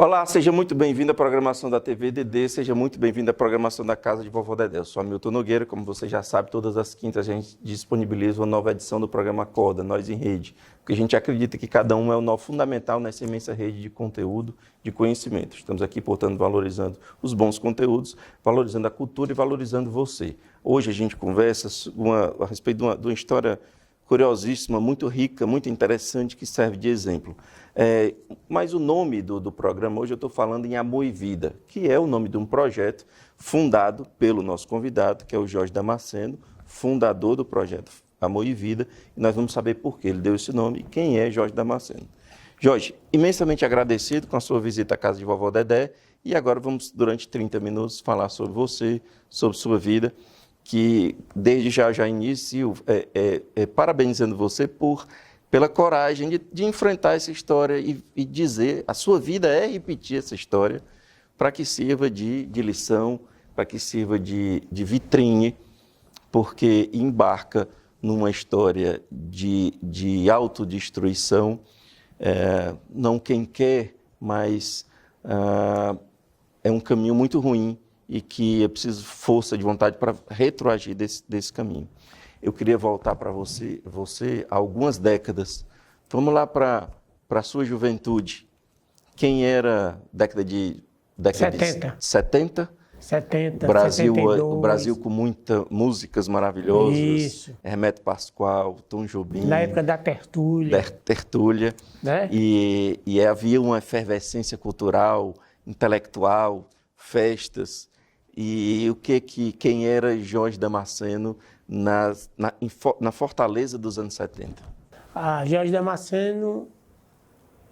Olá, seja muito bem-vindo à programação da TV DD, seja muito bem-vindo à programação da Casa de Vovó Dedé. Eu sou Hamilton Nogueira, como você já sabe, todas as quintas a gente disponibiliza uma nova edição do programa Acorda, Nós em Rede, porque a gente acredita que cada um é o nó fundamental nessa imensa rede de conteúdo, de conhecimento. Estamos aqui, portanto, valorizando os bons conteúdos, valorizando a cultura e valorizando você. Hoje a gente conversa a respeito de uma história curiosíssima, muito rica, muito interessante, que serve de exemplo. Mas o nome do programa, hoje eu estou falando em Amor e Vida, que é o nome de um projeto fundado pelo nosso convidado, que é o Jorge Damasceno, fundador do projeto Amor e Vida, e nós vamos saber por que ele deu esse nome e quem é Jorge Damasceno. Jorge, imensamente agradecido com a sua visita à Casa de Vovó Dedé, e agora vamos, durante 30 minutos, falar sobre você, sobre sua vida, que desde já inicio parabenizando você pela coragem de enfrentar essa história e dizer, a sua vida é repetir essa história para que sirva de lição, para que sirva de vitrine, porque embarca numa história de autodestruição, não quem quer, mas é um caminho muito ruim, e que é preciso força de vontade para retroagir desse caminho. Eu queria voltar para você há algumas décadas. Vamos lá para a sua juventude. Quem era década de 70? 70, Brasil, 72. o Brasil com muitas músicas maravilhosas. Isso. Hermeto Pascoal, Tom Jobim. Na época da Tertúlia. Tertúlia. Né? E havia uma efervescência cultural, intelectual, festas. E quem era Jorge Damasceno na fortaleza dos anos 70? Jorge Damasceno,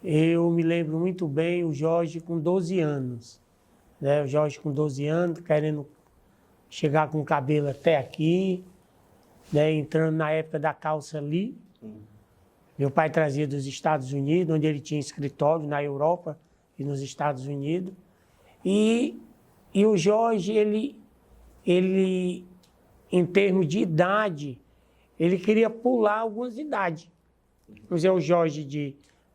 eu me lembro muito bem, o Jorge com 12 anos. Né? O Jorge com 12 anos, querendo chegar com o cabelo até aqui, né? Entrando na época da calça ali. Meu pai trazia dos Estados Unidos, onde ele tinha escritório na Europa e nos Estados Unidos. E o Jorge, ele, em termos de idade, ele queria pular algumas idades. Por exemplo, o Jorge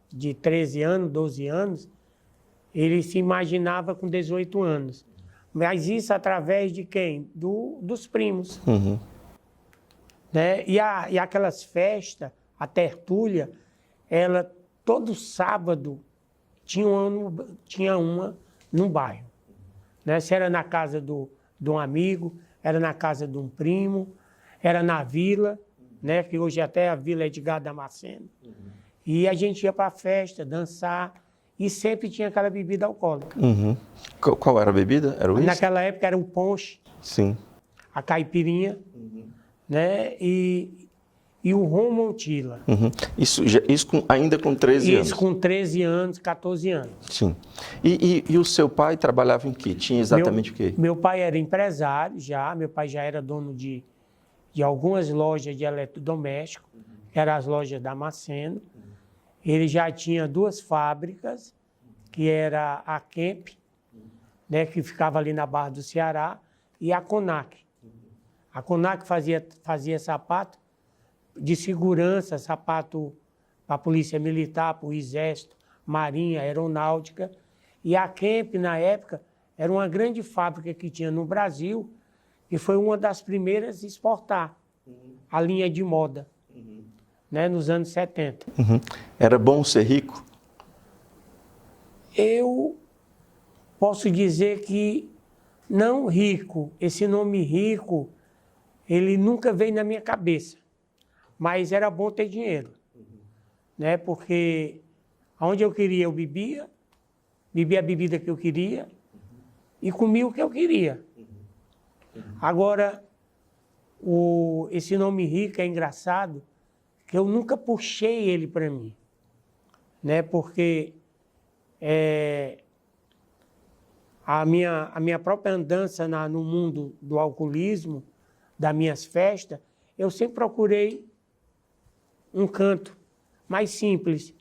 de 13 anos, 12 anos, ele se imaginava com 18 anos. Mas isso através de quem? Dos primos. Uhum. Né? E aquelas festas, a Tertúlia, ela, todo sábado, tinha uma no bairro. Né? Se era na casa de um amigo, era na casa de um primo, era na vila, né? Que hoje até a vila é Edgar Damasceno. E a gente ia para a festa, dançar, e sempre tinha aquela bebida alcoólica. Uhum. Qual era a bebida? Era o uísque? Naquela época era o ponche, Sim. a caipirinha, né? E o rum Montila. Uhum. Isso ainda com 13 anos? Isso com 13 anos, 14 anos. Sim. E o seu pai trabalhava em quê? Tinha exatamente o quê? Meu pai era empresário já, meu pai já era dono de algumas lojas de eletrodoméstico, que eram as lojas Damasceno. Ele já tinha 2 fábricas, que era a Kemp, né, que ficava ali na Barra do Ceará, e a Conac. A Conac fazia sapato de segurança, sapato para a Polícia Militar, para o Exército, Marinha, Aeronáutica. E a Kemp, na época, era uma grande fábrica que tinha no Brasil e foi uma das primeiras a exportar a linha de moda, né, nos anos 70. Uhum. Era bom ser rico? Eu posso dizer que não rico, esse nome rico, ele nunca veio na minha cabeça. Mas era bom ter dinheiro, né? Porque onde eu queria eu bebia a bebida que eu queria e comia o que eu queria. Agora, esse nome rico é engraçado, que eu nunca puxei ele para mim, né? Porque a minha própria andança no mundo do alcoolismo, das minhas festas, eu sempre procurei um canto mais simples.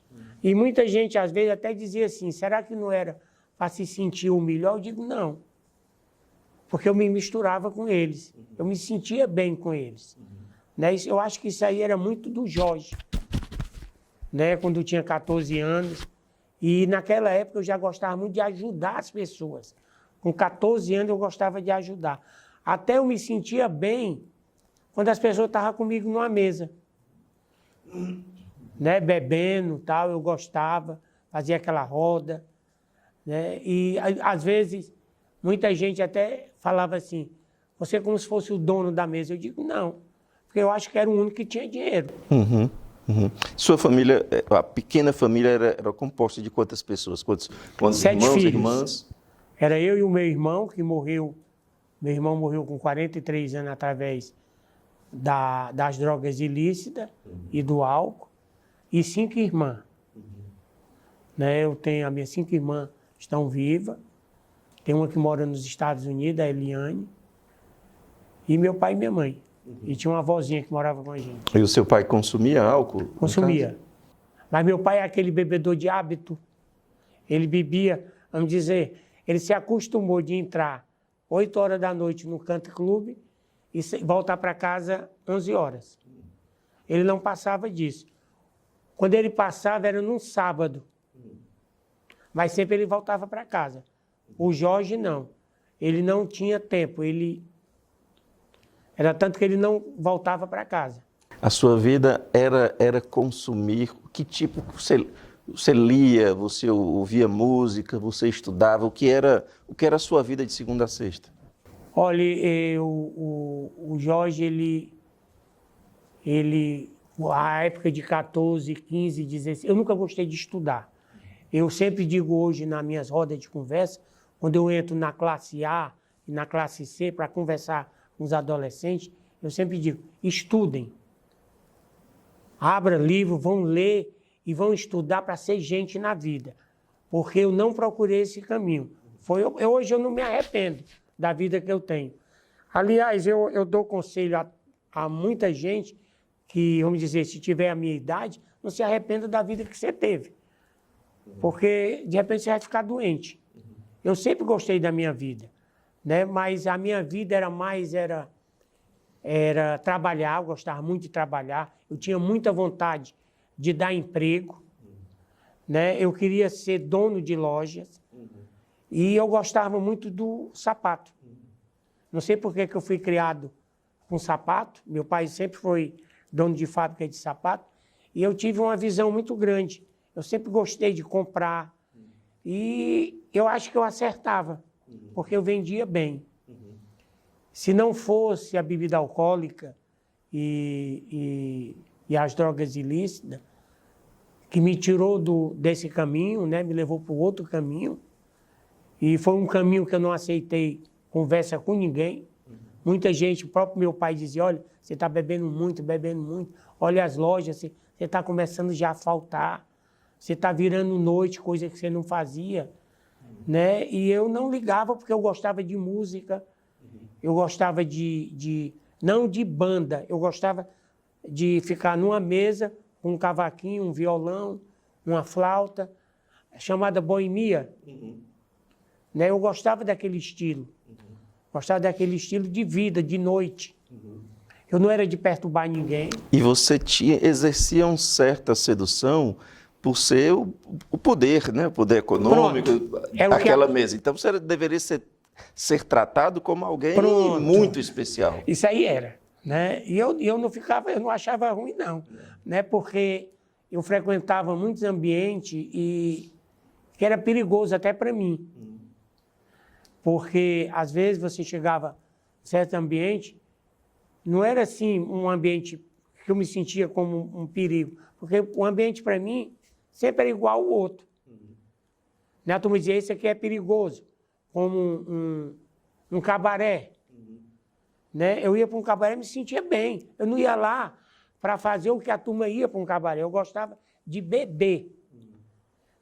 E muita gente, às vezes, até dizia assim, será que não era para se sentir o melhor? Eu digo, não. Porque eu me misturava com eles. Eu me sentia bem com eles. Né? Eu acho que isso aí era muito do Jorge. Né? Quando eu tinha 14 anos, E naquela época eu já gostava muito de ajudar as pessoas. Com 14 anos eu gostava de ajudar. Até eu me sentia bem quando as pessoas estavam comigo numa mesa. Né, bebendo e tal, eu gostava, fazia aquela roda. Né? E às vezes muita gente até falava assim, você é como se fosse o dono da mesa. Eu digo, não, porque eu acho que era o único que tinha dinheiro. Sua família, a pequena família era composta de quantas pessoas? Quantos 7 irmãos, filhos. irmãs? Era eu e o meu irmão, que morreu. Meu irmão morreu com 43 anos através das drogas ilícitas e do álcool. E 5 irmãs. Né? Eu tenho as minhas 5 irmãs estão vivas. Tem uma que mora nos Estados Unidos, a Eliane. E meu pai e minha mãe. E tinha uma avózinha que morava com a gente. E o seu pai consumia álcool? Consumia. Mas meu pai é aquele bebedor de hábito. Ele bebia, vamos dizer, ele se acostumou de entrar 8 horas da noite no country club e voltar para casa 11 horas. Ele não passava disso. Quando ele passava era num sábado. Mas sempre ele voltava para casa. O Jorge não. Ele não tinha tempo. Era tanto que ele não voltava para casa. A sua vida era consumir? Que tipo você lia, você ouvia música, você estudava? O que era a sua vida de segunda a sexta? Olha, o Jorge, a época de 14, 15, 16, eu nunca gostei de estudar. Eu sempre digo hoje nas minhas rodas de conversa, quando eu entro na classe A e na classe C para conversar com os adolescentes, eu sempre digo, estudem. Abra livro, vão ler e vão estudar para ser gente na vida. Porque eu não procurei esse caminho. Hoje eu não me arrependo da vida que eu tenho. Aliás, eu dou conselho a muita gente que, vamos dizer, se tiver a minha idade, não se arrependa da vida que você teve. Porque, de repente, você vai ficar doente. Eu sempre gostei da minha vida, né? Mas a minha vida era trabalhar, eu gostava muito de trabalhar. Eu tinha muita vontade de dar emprego, né? Eu queria ser dono de lojas e eu gostava muito do sapato. Não sei por que eu fui criado com sapato. Meu pai sempre foi dono de fábrica de sapato e eu tive uma visão muito grande. Eu sempre gostei de comprar e eu acho que eu acertava, porque eu vendia bem. Se não fosse a bebida alcoólica e as drogas ilícitas, que me tirou desse caminho, né, me levou para o outro caminho, e foi um caminho que eu não aceitei conversa com ninguém. Muita gente, o próprio meu pai dizia, olha, você está bebendo muito, olha as lojas, você está começando já a faltar, você está virando noite, coisa que você não fazia, né? E eu não ligava porque eu gostava de música, eu gostava não de banda, eu gostava de ficar numa mesa com um cavaquinho, um violão, uma flauta, chamada boemia. Né? Eu gostava daquele estilo. Gostava daquele estilo de vida, de noite. Eu não era de perturbar ninguém. E você exercia uma certa sedução por ser o poder, né? O poder econômico, aquela mesa. Então você deveria ser tratado como alguém muito especial. Isso aí era. Né? E eu não achava ruim, não. Né? Porque eu frequentava muitos ambientes e que era perigoso até para mim. Porque, às vezes, você chegava em certo ambiente, não era assim um ambiente que eu me sentia como um perigo. Porque o ambiente, para mim, sempre era igual ao outro. Né? A turma dizia, esse aqui é perigoso, como um cabaré. Né? Eu ia para um cabaré e me sentia bem. Eu não ia lá para fazer o que a turma ia para um cabaré. Eu gostava de beber.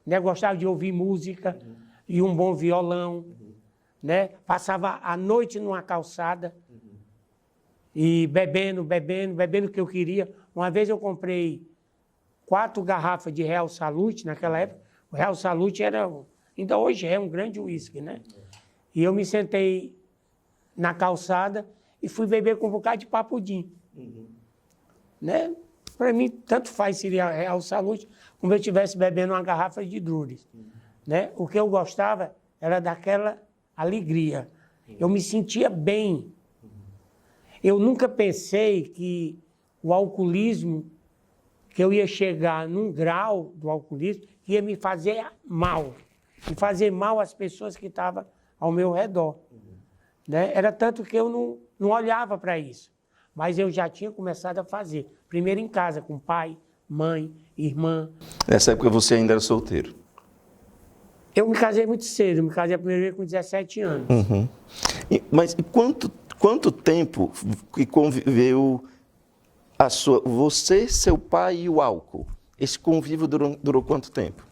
Né? Eu gostava de ouvir música e um bom violão. Né? Passava a noite numa calçada e bebendo o que eu queria. Uma vez eu comprei 4 garrafas de Real Salute, naquela época. O Real Salute ainda hoje é um grande uísque, né? E eu me sentei na calçada e fui beber com um bocado de papudim. Né? para mim, tanto faz se Real Salute, como eu estivesse bebendo uma garrafa de Drures. Né? O que eu gostava era daquela alegria. Eu me sentia bem. Eu nunca pensei que o alcoolismo, que eu ia chegar num grau do alcoolismo, que ia me fazer mal. E fazer mal às pessoas que estavam ao meu redor. Né? Era tanto que eu não olhava para isso. Mas eu já tinha começado a fazer. Primeiro em casa, com pai, mãe, irmã. Nessa época você ainda era solteiro? Eu me casei muito cedo. Me casei a primeira vez com 17 anos. Mas quanto tempo que conviveu você, seu pai e o álcool? Esse convívio durou quanto tempo?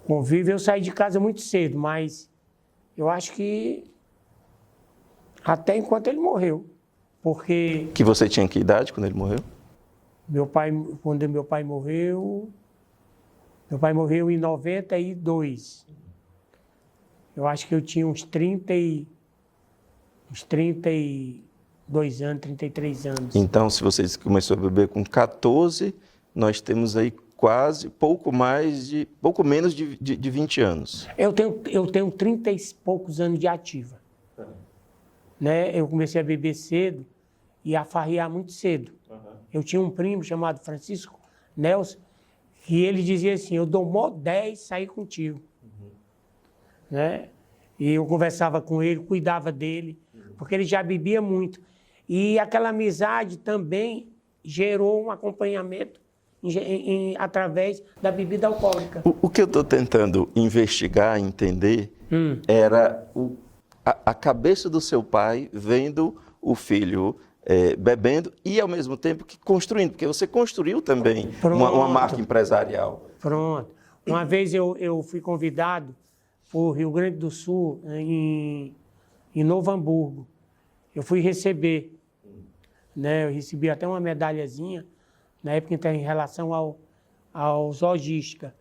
Convívio, eu saí de casa muito cedo, mas eu acho que até enquanto ele morreu. Porque Que você tinha que idade quando ele morreu? quando meu pai morreu em 92. Eu acho que eu tinha uns 32 anos, 33 anos. Então, se você começou a beber com 14, nós temos aí pouco menos de 20 anos. Eu tenho 30 e poucos anos de ativa. Né? Eu comecei a beber cedo e a farrear muito cedo. Eu tinha um primo chamado Francisco Nelson, que ele dizia assim, eu dou mó 10 sair contigo. Né? E eu conversava com ele, cuidava dele, porque ele já bebia muito. E aquela amizade também gerou um acompanhamento através da bebida alcoólica. O que eu estou tentando investigar, entender, era a cabeça do seu pai vendo o filho bebendo e, ao mesmo tempo, construindo, porque você construiu também uma marca empresarial. Pronto. Uma vez eu fui convidado para o Rio Grande do Sul, em Novo Hamburgo. Eu fui receber. Né? Eu recebi até uma medalhazinha, na época em relação aos logística.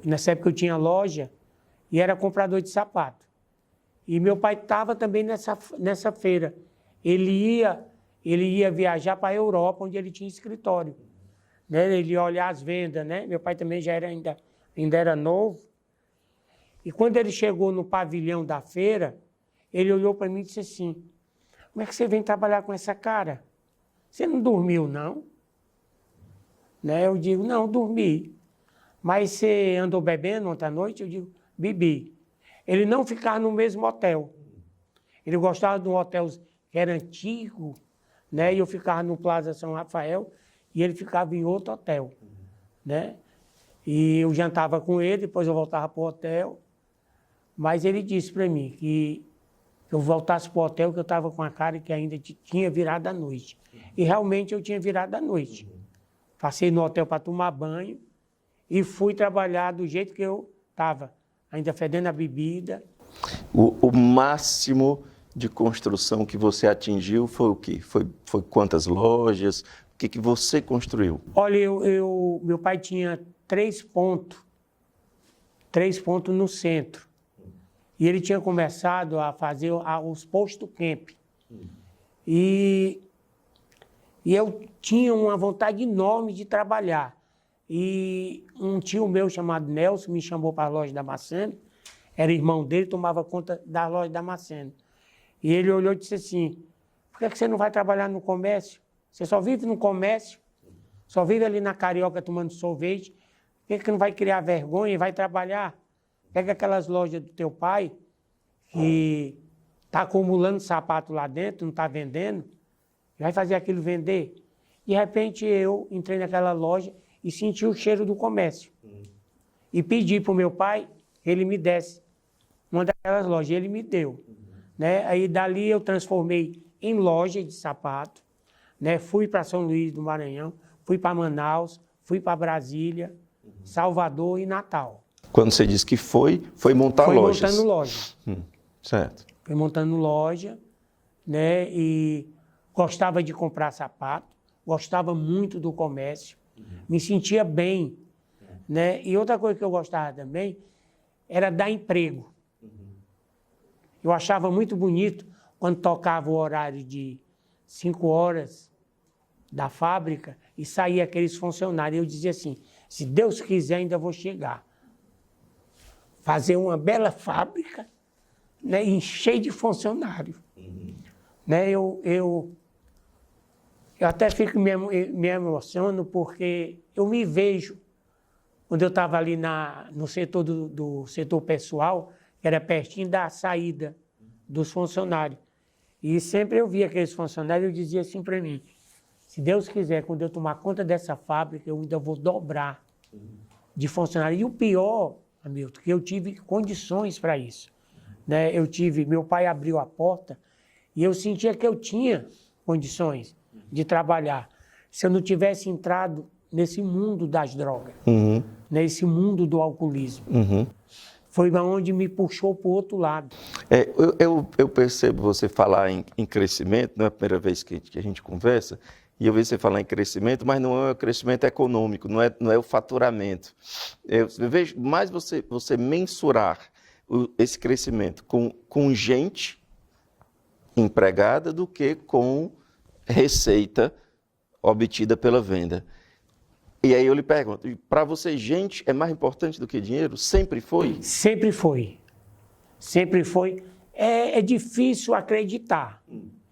Nessa época eu tinha loja e era comprador de sapato. E meu pai estava também nessa feira. Ele ia viajar para a Europa, onde ele tinha escritório. Né? Ele ia olhar as vendas, né? Meu pai também ainda era novo. E quando ele chegou no pavilhão da feira, ele olhou para mim e disse assim, como é que você vem trabalhar com essa cara? Você não dormiu, não? Né? Eu digo, não, dormi. Mas você andou bebendo ontem à noite? Eu digo, bebi. Ele não ficava no mesmo hotel. Ele gostava de um hotel que era antigo, né? E eu ficava no Plaza São Rafael e ele ficava em outro hotel, né? E eu jantava com ele, depois eu voltava para o hotel. Mas ele disse para mim que eu voltasse para o hotel, que eu estava com a cara que ainda tinha virado a noite. E realmente eu tinha virado a noite. Passei no hotel para tomar banho e fui trabalhar do jeito que eu estava, ainda fedendo a bebida. O máximo de construção que você atingiu foi o quê? Foi quantas lojas? O que você construiu? Olha, meu pai tinha 3 pontos no centro. E ele tinha começado a fazer os postos camp. E eu tinha uma vontade enorme de trabalhar. E um tio meu chamado Nelson me chamou para a loja da Damasceno. Era irmão dele, tomava conta da loja da Damasceno. E ele olhou e disse assim, por que você não vai trabalhar no comércio? Você só vive no comércio, só vive ali na Carioca tomando sorvete. Por que não vai criar vergonha e vai trabalhar? Pega aquelas lojas do teu pai, que está acumulando sapato lá dentro, não está vendendo, vai fazer aquilo vender. De repente eu entrei naquela loja e senti o cheiro do comércio. E pedi para o meu pai que ele me desse uma daquelas lojas. Ele me deu. Né? Aí dali eu transformei em loja de sapato. Né? Fui para São Luís do Maranhão, fui para Manaus, fui para Brasília, Salvador e Natal. Quando você disse que foi montar lojas? Foi montando loja. Certo. Foi montando loja, né? E gostava de comprar sapato, gostava muito do comércio, me sentia bem, né? E outra coisa que eu gostava também era dar emprego. Eu achava muito bonito quando tocava o horário de 5 horas da fábrica e saía aqueles funcionários. Eu dizia assim, se Deus quiser, ainda vou chegar. Fazer uma bela fábrica, né, encher de funcionários. Né, eu até fico me emociono porque eu me vejo, quando eu estava ali no setor do setor pessoal, que era pertinho da saída dos funcionários. E sempre eu via aqueles funcionários e eu dizia assim para mim, se Deus quiser, quando eu tomar conta dessa fábrica, eu ainda vou dobrar de funcionário. E o pior, Hamilton, que eu tive condições para isso. Né? Meu pai abriu a porta e eu sentia que eu tinha condições de trabalhar. Se eu não tivesse entrado nesse mundo das drogas, nesse mundo do alcoolismo. Foi onde me puxou para o outro lado. Eu percebo você falar em crescimento, não é a primeira vez que a gente conversa, e eu vejo você falar em crescimento, mas não é o crescimento econômico, não é o faturamento. Eu vejo mais você mensurar esse crescimento com gente empregada do que com receita obtida pela venda. E aí eu lhe pergunto, para você, gente é mais importante do que dinheiro? Sempre foi? Sempre foi. Sempre foi. É difícil acreditar,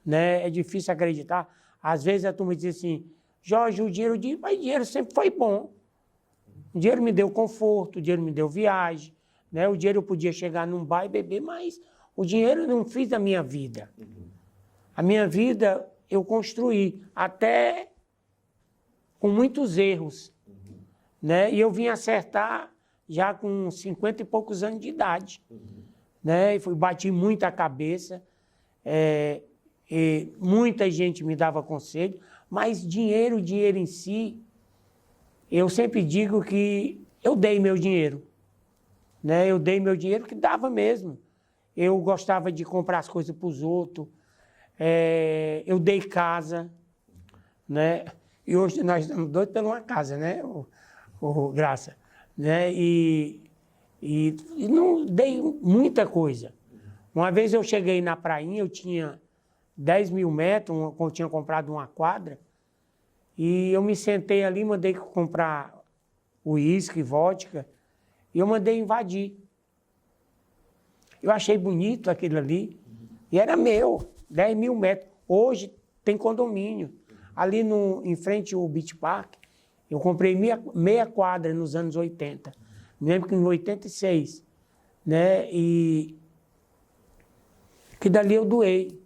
né? É difícil acreditar. Às vezes a turma diz assim, Jorge, mas o dinheiro sempre foi bom. O dinheiro me deu conforto, o dinheiro me deu viagem, né? O dinheiro eu podia chegar num bar e beber, mas o dinheiro não fez a minha vida. A minha vida eu construí, até com muitos erros, né? E eu vim acertar já com 50 e poucos anos de idade, né? E bati muita cabeça, e muita gente me dava conselho, mas dinheiro em si, eu sempre digo que eu dei meu dinheiro, né? Eu dei meu dinheiro que dava mesmo. Eu gostava de comprar as coisas para os outros, eu dei casa, né? E hoje nós estamos doidos por uma casa, né, Graça? Né? E não dei muita coisa. Uma vez eu cheguei na prainha, eu tinha 10 mil metros, eu tinha comprado uma quadra, e eu me sentei ali, mandei comprar uísque, vodka, e eu mandei invadir. Eu achei bonito aquilo ali, e era meu, 10 mil metros. Hoje tem condomínio. Ali em frente ao Beach Park, eu comprei meia quadra nos anos 80. Me lembro que em 86, né? E que dali eu doei.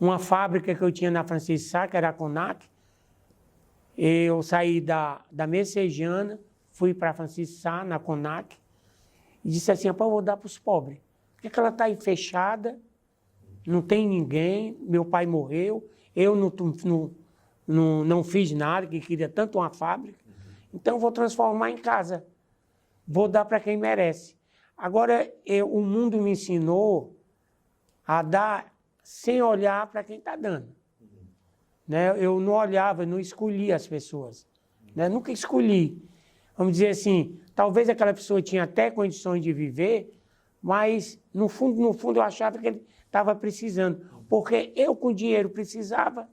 Uma fábrica que eu tinha na Francisco Sá, que era a Conac, eu saí da Messejana, fui para Francisco Sá, na Conac, e disse assim, eu vou dar para os pobres. Por que ela está aí fechada, não tem ninguém, meu pai morreu, eu não fiz nada, que queria tanto uma fábrica, então vou transformar em casa, vou dar para quem merece. Agora, o mundo me ensinou a dar sem olhar para quem está dando. Né? Eu não olhava, não escolhia as pessoas. Né? Nunca escolhi. Vamos dizer assim, talvez aquela pessoa tinha até condições de viver, mas no fundo eu achava que ele estava precisando, porque eu com dinheiro precisava.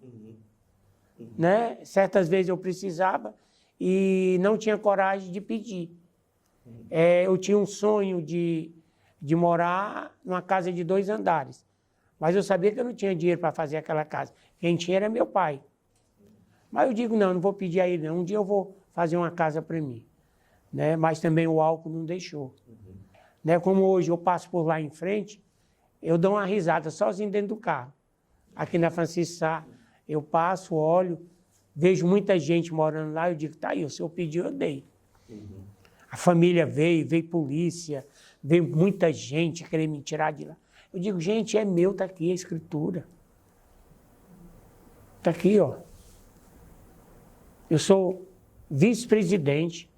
Né? Certas vezes eu precisava e não tinha coragem de pedir. Eu tinha um sonho de morar numa casa de 2 andares, mas eu sabia que eu não tinha dinheiro para fazer aquela casa. Quem tinha era meu pai. Mas eu digo, não vou pedir a ele, não. Um dia eu vou fazer uma casa para mim. Né? Mas também o álcool não deixou. Né? Como hoje eu passo por lá em frente, eu dou uma risada sozinho dentro do carro. Aqui na Francisco Sá, eu passo, olho, vejo muita gente morando lá, eu digo, tá aí, o senhor pediu, eu dei. A família veio polícia, veio muita gente querer me tirar de lá. Eu digo, gente, é meu, tá aqui a escritura. Tá aqui, ó. Eu sou vice-presidente.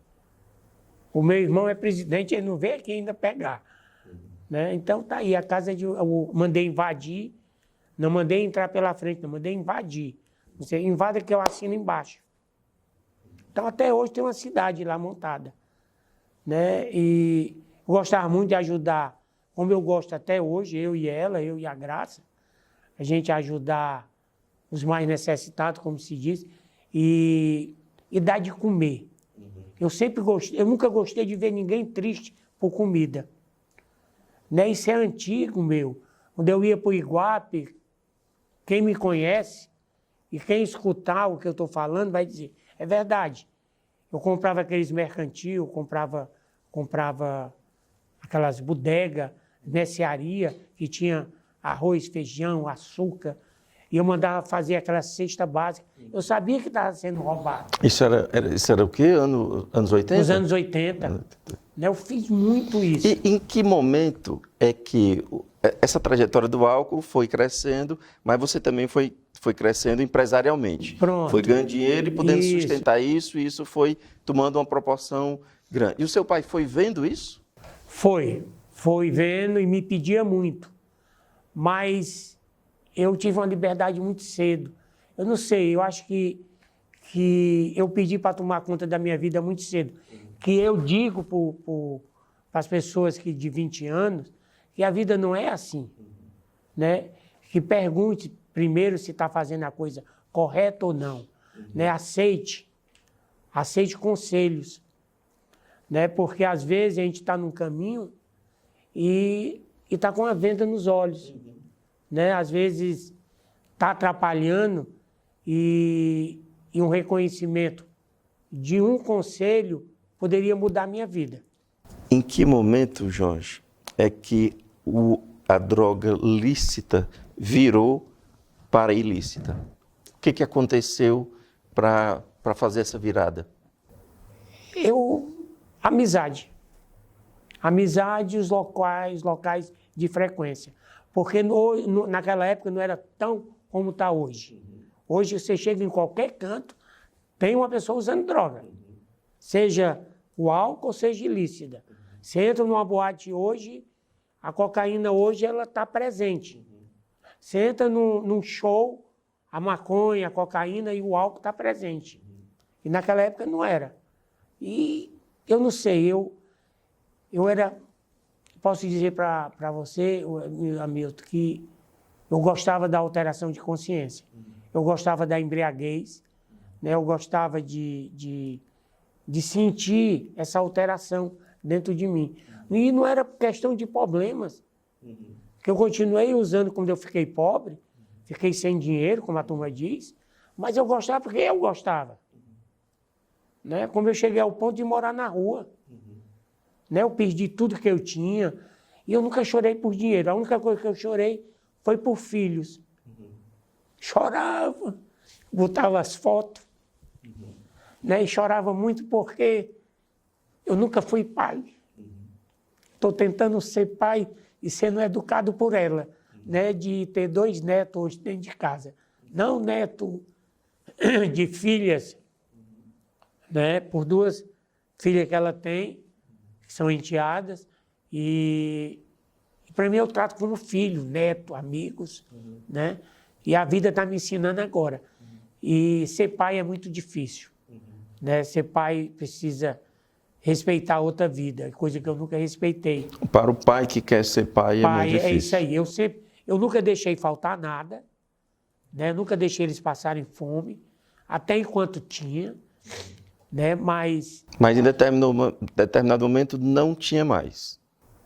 O meu irmão é presidente, ele não veio aqui ainda pegar. Né? Então tá aí, a casa eu mandei invadir, não mandei entrar pela frente, não mandei invadir. Você invada que eu assino embaixo. Então até hoje tem uma cidade lá montada. Né? E eu gostava muito de ajudar, como eu gosto até hoje, eu e ela, eu e a Graça, a gente ajudar os mais necessitados, como se diz, e dar de comer. Eu nunca gostei de ver ninguém triste por comida. Né? Isso é antigo, meu. Quando eu ia para o Iguape, quem me conhece e quem escutar o que eu estou falando vai dizer, é verdade. Eu comprava aqueles mercantil, comprava aquelas bodegas, mercearia, que tinha arroz, feijão, açúcar, e eu mandava fazer aquela cesta básica. Eu sabia que estava sendo roubado. Isso era o quê? Anos 80? Nos anos 80. Né? Eu fiz muito isso. E em que momento é que essa trajetória do álcool foi crescendo, mas você também foi crescendo empresarialmente? Pronto. Foi ganhando dinheiro e podendo Isso. sustentar isso, e isso foi tomando uma proporção grande. E o seu pai foi vendo isso? Foi vendo e me pedia muito. Mas eu tive uma liberdade muito cedo. Eu não sei, eu acho que eu pedi para tomar conta da minha vida muito cedo. Que eu digo para as pessoas de 20 anos que a vida não é assim. Né? Que pergunte primeiro se está fazendo a coisa correta ou não. Né? Aceite conselhos. Né? Porque às vezes a gente está num caminho e está com a venda nos olhos. Né? Às vezes está atrapalhando e um reconhecimento de um conselho poderia mudar a minha vida. Em que momento, Jorge, é que a droga lícita virou para ilícita? O que aconteceu para fazer essa virada? Amizade. Amizade e os locais de frequência. Porque naquela época não era tão como está hoje. Hoje você chega em qualquer canto, tem uma pessoa usando droga. Seja o álcool, seja ilícita. Você entra numa boate hoje, a cocaína hoje ela está presente. Você entra num show, a maconha, a cocaína e o álcool está presente. E naquela época não era. E eu não sei, eu era... Posso dizer para você, Hamilton, que eu gostava da alteração de consciência. Eu gostava da embriaguez, né? Eu gostava de sentir essa alteração dentro de mim. E não era questão de problemas, que eu continuei usando quando eu fiquei pobre, fiquei sem dinheiro, como a turma diz, mas eu gostava porque eu gostava. Né? Como eu cheguei ao ponto de morar na rua. Né? Eu perdi tudo que eu tinha e eu nunca chorei por dinheiro. A única coisa que eu chorei foi por filhos. Chorava, botava as fotos, né? E chorava muito porque eu nunca fui pai. Estou tentando ser pai e sendo educado por ela, né? De ter 2 netos hoje dentro de casa. Não neto de filhas, né? Por 2 filhas que ela tem, que são enteadas, e para mim eu trato como filho, neto, amigos, né? E a vida está me ensinando agora. E ser pai é muito difícil, né? Ser pai precisa respeitar outra vida, coisa que eu nunca respeitei. Para o pai que quer ser pai é muito difícil. É isso aí, eu nunca deixei faltar nada, né? Nunca deixei eles passarem fome, até enquanto tinha, né? Mas em determinado momento não tinha mais.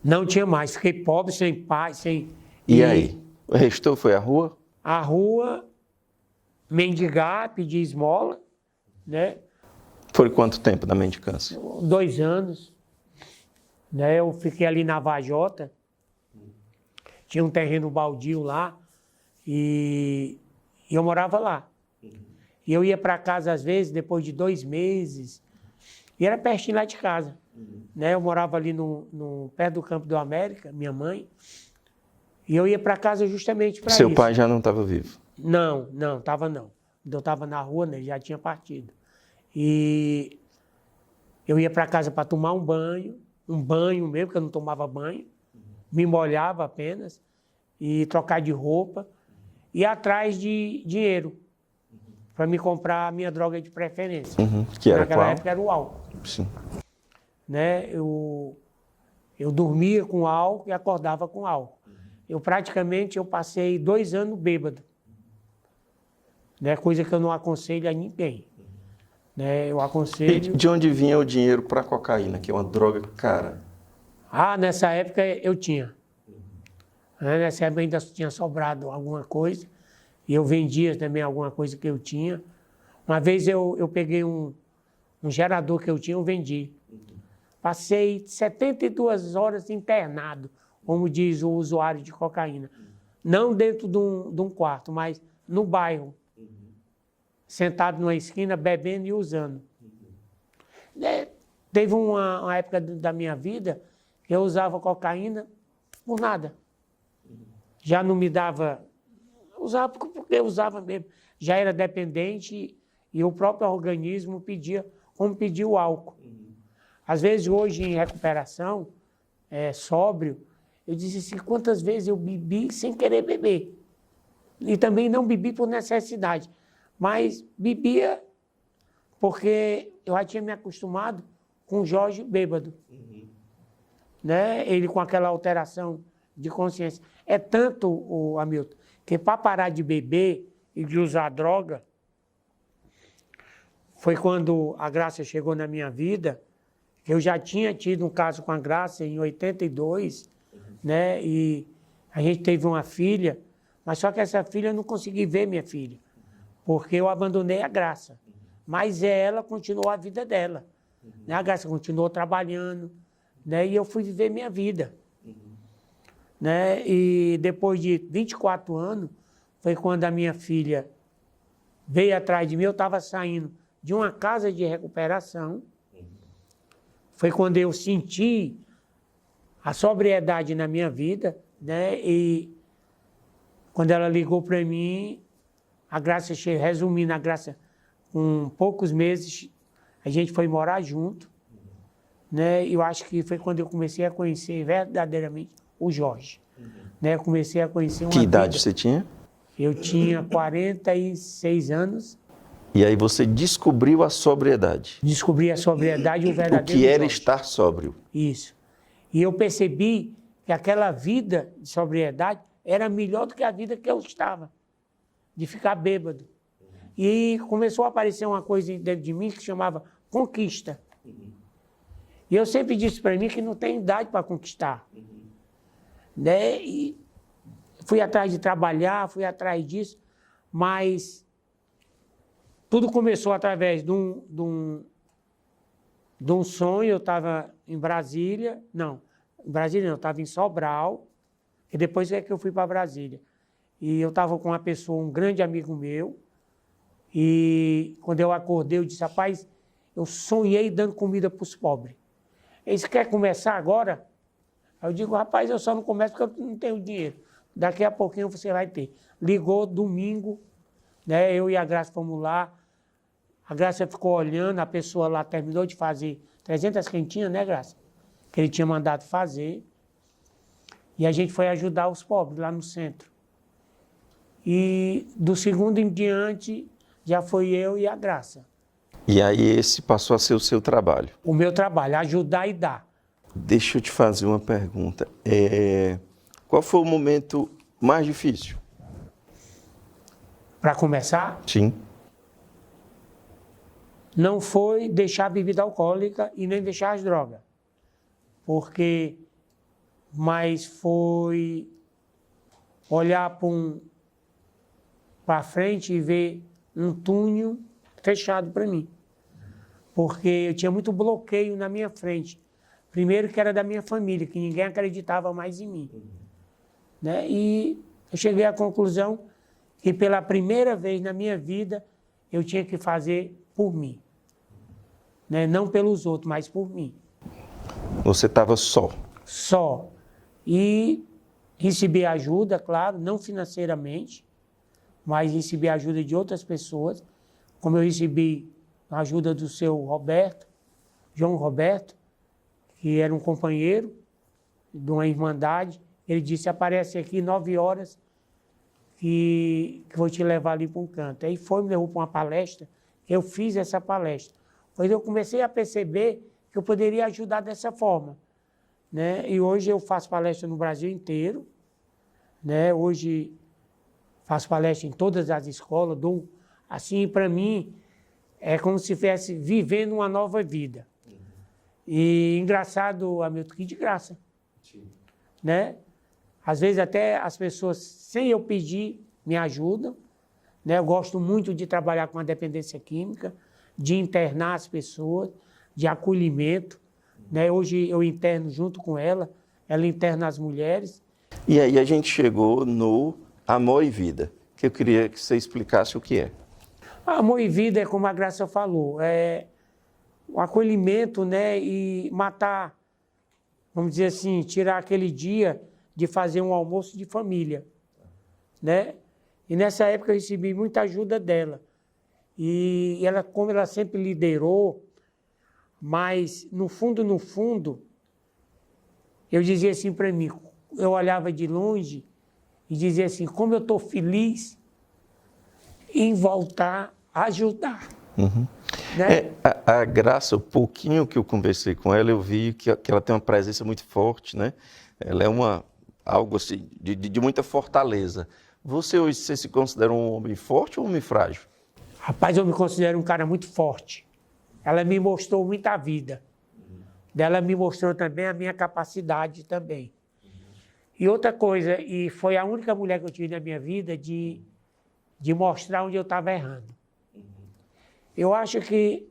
Não tinha mais, fiquei pobre, sem pai, sem... E aí? O restou foi a rua? A rua, mendigar, pedir esmola, né? Foi quanto tempo da mendicância? 2 anos. Né? Eu fiquei ali na Vajota, tinha um terreno baldio lá, e eu morava lá. E eu ia para casa, às vezes, depois de 2 meses, e era pertinho lá de casa. Né? Eu morava ali perto do Campo do América, minha mãe, e eu ia para casa justamente para isso. Seu pai já não estava vivo? Não, estava não. Eu estava na rua, né? Ele já tinha partido. E eu ia para casa para tomar um banho mesmo, porque eu não tomava banho, me molhava apenas, e trocar de roupa, e atrás de dinheiro, para me comprar a minha droga de preferência. Que era naquela qual? época era o álcool. Sim. Né? Eu dormia com álcool e acordava com álcool. Eu praticamente passei 2 anos bêbado. né? Coisa que eu não aconselho a ninguém. Né? Eu E aconselho... de onde vinha o dinheiro para a cocaína, que é uma droga cara? Nessa época eu tinha. Nessa época ainda tinha sobrado alguma coisa. E eu vendia também alguma coisa que eu tinha. Uma vez eu peguei um gerador que eu tinha, eu vendi. Passei 72 horas internado, como diz o usuário de cocaína. Não dentro de um quarto, mas no bairro. Sentado numa esquina, bebendo e usando. Teve uma época da minha vida que eu usava cocaína por nada. Já não me dava... Usava porque eu usava mesmo. Já era dependente e o próprio organismo pedia, como pedia o álcool. Às vezes, hoje, em recuperação, sóbrio, eu disse assim, quantas vezes eu bebi sem querer beber. E também não bebi por necessidade. Mas bebia porque eu já tinha me acostumado com o Jorge bêbado. Né? Ele com aquela alteração de consciência. É tanto, Hamilton, que para parar de beber e de usar droga, foi quando a Graça chegou na minha vida. Eu já tinha tido um caso com a Graça em 82, né? E a gente teve uma filha, mas só que essa filha eu não consegui ver minha filha, porque eu abandonei a Graça. Mas ela continuou a vida dela. Né? A Graça continuou trabalhando, né? E eu fui viver minha vida. Né? E depois de 24 anos, foi quando a minha filha veio atrás de mim. Eu estava saindo de uma casa de recuperação. Foi quando eu senti a sobriedade na minha vida, né? E quando ela ligou para mim, a Graça, resumindo, a Graça, com poucos meses, a gente foi morar junto, né? E eu acho que foi quando eu comecei a conhecer verdadeiramente o Jorge. Né? Eu comecei a conhecer uma Que idade vida. você tinha? Eu tinha 46 anos. E aí você descobriu a sobriedade. Descobri a sobriedade e o verdadeiro O que era Jorge. estar sóbrio. Isso. E eu percebi que aquela vida de sobriedade era melhor do que a vida que eu estava, de ficar bêbado. E começou a aparecer uma coisa dentro de mim que chamava conquista. E eu sempre disse para mim que não tem idade para conquistar. Né? E fui atrás de trabalhar, fui atrás disso, mas tudo começou através de um sonho. Eu estava em Brasília, não, eu estava em Sobral, e depois é que eu fui para Brasília. E eu estava com uma pessoa, um grande amigo meu, e quando eu acordei, eu disse, rapaz, eu sonhei dando comida para os pobres. Eles querem começar agora? Aí eu digo, rapaz, eu só não começo porque eu não tenho dinheiro. Daqui a pouquinho você vai ter. Ligou domingo, né? Eu e a Graça fomos lá. A Graça ficou olhando, a pessoa lá terminou de fazer 300 quentinhas, né, Graça? Que ele tinha mandado fazer. E a gente foi ajudar os pobres lá no centro. E do segundo em diante, já foi eu e a Graça. E aí esse passou a ser o seu trabalho. O meu trabalho, ajudar e dar. Deixa eu te fazer uma pergunta. Qual foi o momento mais difícil? Para começar, Sim. não foi deixar a bebida alcoólica e nem deixar as drogas. Mas foi olhar para frente e ver um túnel fechado para mim. Porque eu tinha muito bloqueio na minha frente. Primeiro que era da minha família, que ninguém acreditava mais em mim. Né? E eu cheguei à conclusão que pela primeira vez na minha vida eu tinha que fazer por mim. Né? Não pelos outros, mas por mim. Você estava só? Só. E recebi ajuda, claro, não financeiramente, mas recebi ajuda de outras pessoas, como eu recebi a ajuda do seu Roberto, João Roberto, que era um companheiro de uma irmandade. Ele disse, aparece aqui 9 horas que vou te levar ali para um canto. Aí foi, me levou para uma palestra, eu fiz essa palestra. Pois eu comecei a perceber que eu poderia ajudar dessa forma. Né? E hoje eu faço palestra no Brasil inteiro. Né? Hoje faço palestra em todas as escolas, dou assim, para mim, é como se estivesse vivendo uma nova vida. E engraçado, Hamilton, que de graça. Né? Às vezes até as pessoas, sem eu pedir, me ajudam. Né? Eu gosto muito de trabalhar com a dependência química, de internar as pessoas, de acolhimento. Né? Hoje eu interno junto com ela interna as mulheres. E aí a gente chegou no Amor e Vida, que eu queria que você explicasse o que é. Amor e Vida é como a Graça falou, é o acolhimento, né, e matar, vamos dizer assim, tirar aquele dia de fazer um almoço de família, né? E nessa época eu recebi muita ajuda dela. E ela, como ela sempre liderou, mas no fundo, eu dizia assim para mim, eu olhava de longe e dizia assim, como eu estou feliz em voltar a ajudar. Uhum. Né? A Graça, o pouquinho que eu conversei com ela, eu vi que ela tem uma presença muito forte, né? Ela é algo assim, de muita fortaleza. Você se considera um homem forte ou um homem frágil? Rapaz, eu me considero um cara muito forte. Ela me mostrou muita vida. Ela me mostrou também a minha capacidade também. E outra coisa, e foi a única mulher que eu tive na minha vida de mostrar onde eu estava errando. Eu acho que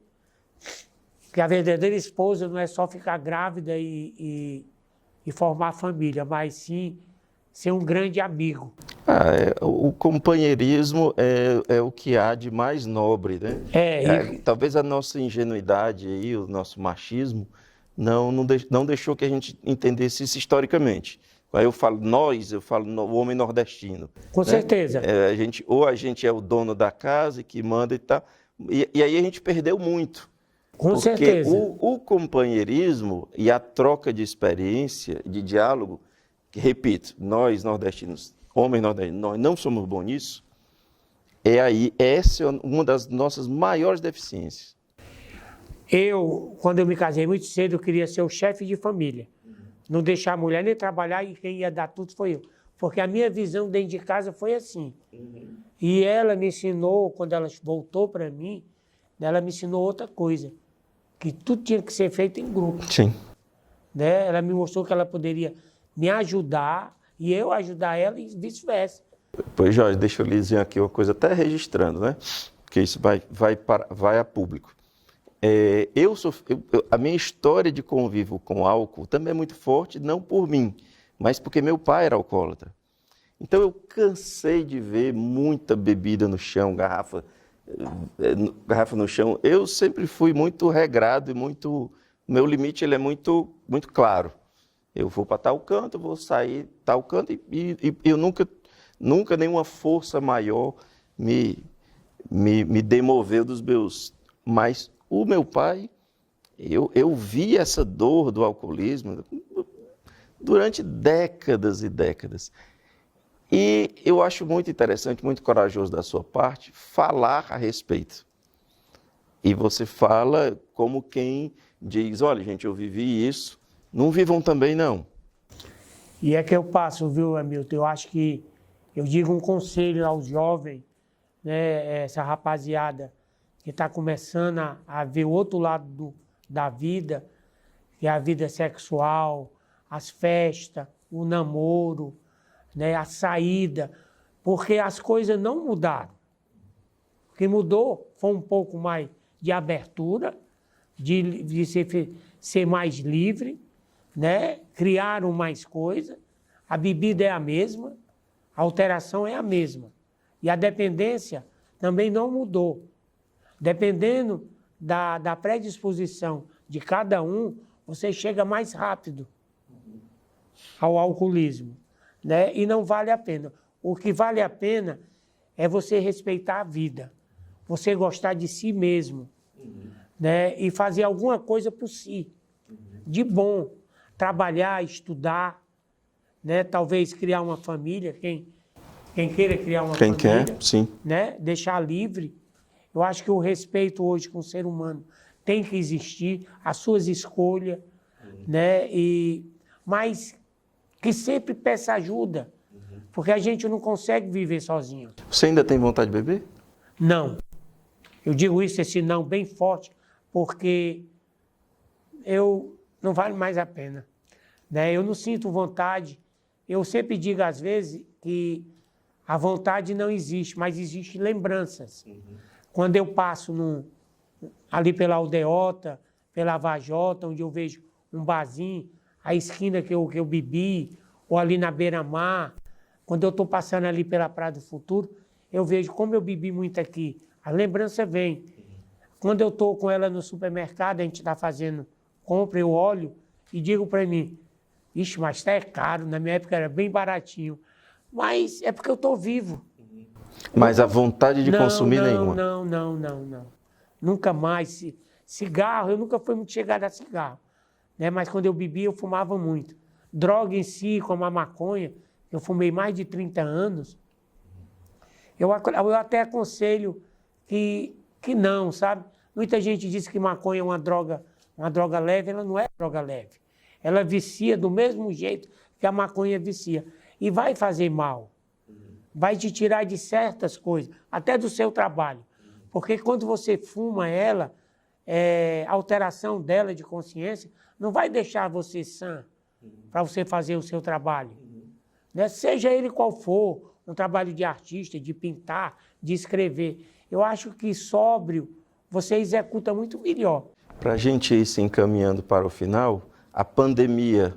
a verdadeira esposa não é só ficar grávida e formar família, mas sim ser um grande amigo. O companheirismo é o que há de mais nobre, né? Talvez a nossa ingenuidade aí, o nosso machismo, não deixou que a gente entendesse isso historicamente. Aí eu falo nós, eu falo o homem nordestino. Com certeza. Ou a gente é o dono da casa que manda e tal. E aí a gente perdeu muito. Com certeza. Porque o companheirismo e a troca de experiência, de diálogo, que, repito, nós nordestinos, homens nordestinos, nós não somos bons nisso, essa é uma das nossas maiores deficiências. Quando eu me casei muito cedo, eu queria ser o chefe de família. Não deixar a mulher nem trabalhar e quem ia dar tudo foi eu. Porque a minha visão dentro de casa foi assim. E ela me ensinou, quando ela voltou para mim, ela me ensinou outra coisa. Que tudo tinha que ser feito em grupo. Sim. Né? Ela me mostrou que ela poderia me ajudar e eu ajudar ela e vice-versa. Pois, Jorge, deixa eu lhe dizer aqui uma coisa, até registrando, né? Porque isso vai a público. A minha história de convívio com álcool também é muito forte, não por mim, mas porque meu pai era alcoólatra. Então eu cansei de ver muita bebida no chão, garrafa no chão. Eu sempre fui muito regrado e meu limite ele é muito, muito claro. Eu vou para tal canto, vou sair tal canto e eu nunca nenhuma força maior me demoveu dos meus. Mas o meu pai, eu vi essa dor do alcoolismo durante décadas e décadas. E eu acho muito interessante, muito corajoso da sua parte, falar a respeito. E você fala como quem diz, olha, gente, eu vivi isso, não vivam também, não. E é que eu passo, viu, Hamilton? Eu acho que eu digo um conselho aos jovens, né, essa rapaziada que está começando a ver o outro lado da vida, que é a vida sexual, as festas, o namoro, né, a saída, porque as coisas não mudaram. O que mudou foi um pouco mais de abertura, de ser mais livre, né? Criaram mais coisas, a bebida é a mesma, a alteração é a mesma. E a dependência também não mudou. Dependendo da predisposição de cada um, você chega mais rápido ao alcoolismo. Né? E não vale a pena. O que vale a pena é você respeitar a vida, você gostar de si mesmo, né? E fazer alguma coisa por si, de bom, trabalhar, estudar, né? Talvez criar uma família, quem queira criar uma família, quer, sim. Né? Deixar livre. Eu acho que o respeito hoje com o ser humano tem que existir, as suas escolhas, né? Mas que sempre peça ajuda, porque a gente não consegue viver sozinho. Você ainda tem vontade de beber? Não. Eu digo isso, esse não, bem forte, porque não vale mais a pena. Né? Eu não sinto vontade. Eu sempre digo, às vezes, que a vontade não existe, mas existem lembranças. Quando eu passo ali pela Aldeota, pela Vajota, onde eu vejo um barzinho, a esquina que eu bebi, ou ali na beira-mar, quando eu estou passando ali pela Praia do Futuro, eu vejo como eu bebi muito aqui. A lembrança vem. Quando eu estou com ela no supermercado, a gente está fazendo compra, eu olho e digo para mim, ixi, mas tá caro, na minha época era bem baratinho. Mas é porque eu estou vivo. Mas a vontade de consumir nenhuma? Não. Nunca mais. Cigarro, eu nunca fui muito chegado a cigarro. Né? Mas quando eu bebia, eu fumava muito. Droga em si, como a maconha, eu fumei mais de 30 anos. Eu até aconselho que não, sabe? Muita gente diz que maconha é uma droga leve, ela não é droga leve. Ela vicia do mesmo jeito que a maconha vicia. E vai fazer mal. Vai te tirar de certas coisas, até do seu trabalho. Porque quando você fuma ela, a alteração dela de consciência não vai deixar você sã para você fazer o seu trabalho. Né? Seja ele qual for, um trabalho de artista, de pintar, de escrever. Eu acho que sóbrio você executa muito melhor. Para a gente ir se encaminhando para o final, a pandemia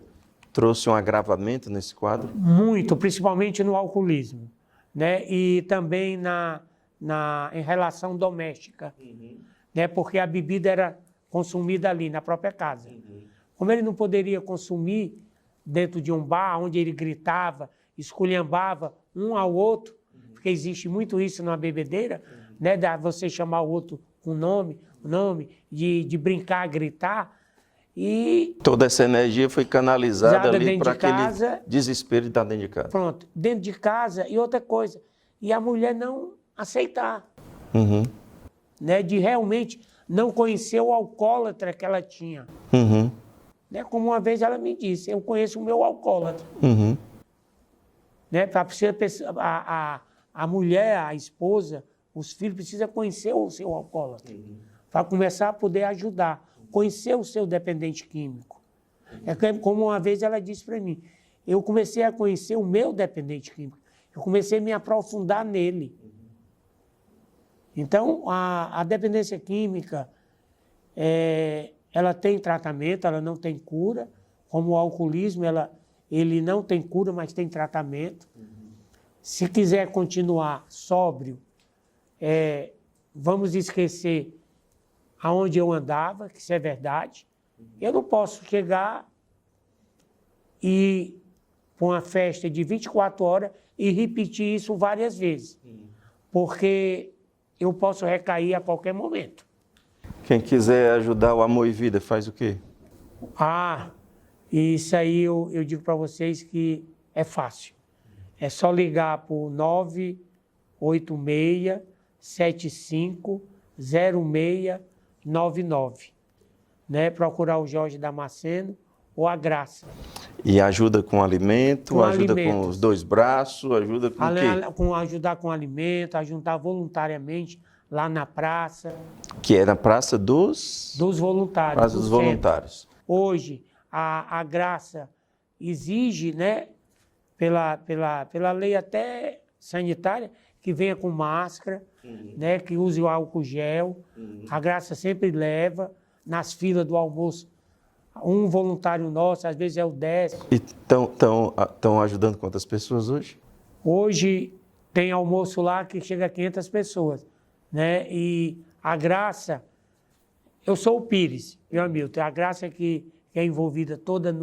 trouxe um agravamento nesse quadro? Muito, principalmente no alcoolismo, né? E também em relação doméstica, né? Porque a bebida era consumida ali, na própria casa. Como ele não poderia consumir dentro de um bar, onde ele gritava, esculhambava um ao outro, porque existe muito isso numa bebedeira, né? De você chamar o outro com nome, de brincar, gritar. E toda essa energia foi canalizada ali para aquele casa, desespero de estar dentro de casa. Pronto, dentro de casa. E outra coisa, e a mulher não aceitar. Né, de realmente não conhecer o alcoólatra que ela tinha. Né, como uma vez ela me disse, eu conheço o meu alcoólatra. Né, a mulher, a esposa, os filhos precisam conhecer o seu alcoólatra. Para começar a poder ajudar. Conhecer o seu dependente químico. É como uma vez ela disse para mim, eu comecei a conhecer o meu dependente químico, eu comecei a me aprofundar nele. Então, a dependência química, ela tem tratamento, ela não tem cura, como o alcoolismo, ele não tem cura, mas tem tratamento. Se quiser continuar sóbrio, vamos esquecer aonde eu andava, que isso é verdade. Eu não posso chegar e para uma festa de 24 horas e repetir isso várias vezes, porque eu posso recair a qualquer momento. Quem quiser ajudar o Amor e Vida, faz o quê? Isso aí eu digo para vocês que é fácil. É só ligar para o 986-75-0699, né? Procurar o Jorge Damasceno ou a Graça. E ajuda com alimento, ajuda com os dois braços, ajuda com o quê? Ajudar com alimento, ajudar voluntariamente lá na praça. Que é na Praça dos Voluntários. Praça dos Voluntários. Hoje, a Graça exige, né, pela lei até sanitária, que venha com máscara, né, que use o álcool gel. A Graça sempre leva nas filas do almoço. Um voluntário nosso, às vezes é o 10. E estão ajudando quantas pessoas hoje? Hoje tem almoço lá que chega a 500 pessoas. Né? E a Graça, eu sou o Pires, viu, Hamilton? A Graça que é envolvida toda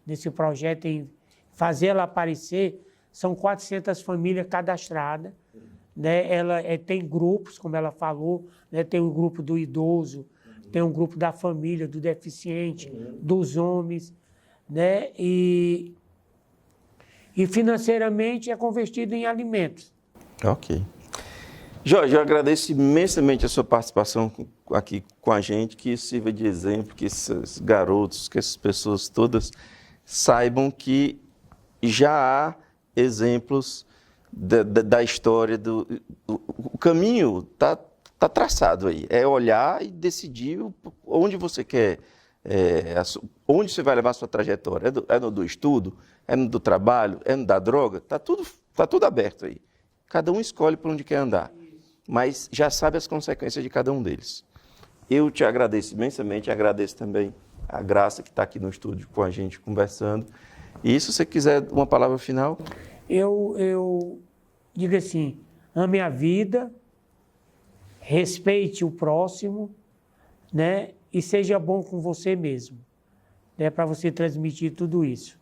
nesse projeto em fazer ela aparecer, são 400 famílias cadastradas. Né? Ela tem grupos, como ela falou, né? Tem um grupo do idoso, tem um grupo da família, do deficiente, dos homens, né? E financeiramente é convertido em alimentos. Ok. Jorge, eu agradeço imensamente a sua participação aqui com a gente, que isso sirva de exemplo, que esses garotos, que essas pessoas todas saibam que já há exemplos da história, o caminho está tá traçado aí. É olhar e decidir onde você quer, onde você vai levar a sua trajetória. É no do estudo? É no do trabalho? É no da droga? Tá tudo aberto aí. Cada um escolhe por onde quer andar, mas já sabe as consequências de cada um deles. Eu te agradeço imensamente, agradeço também a Graça que está aqui no estúdio com a gente conversando. E se você quiser uma palavra final? Eu digo assim, ame a vida, respeite o próximo, né? E seja bom com você mesmo, né? Para você transmitir tudo isso.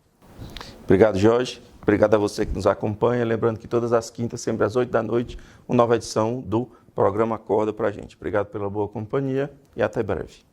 Obrigado, Jorge. Obrigado a você que nos acompanha. Lembrando que todas as quintas, sempre às 8 da noite, uma nova edição do programa Acorda para a gente. Obrigado pela boa companhia e até breve.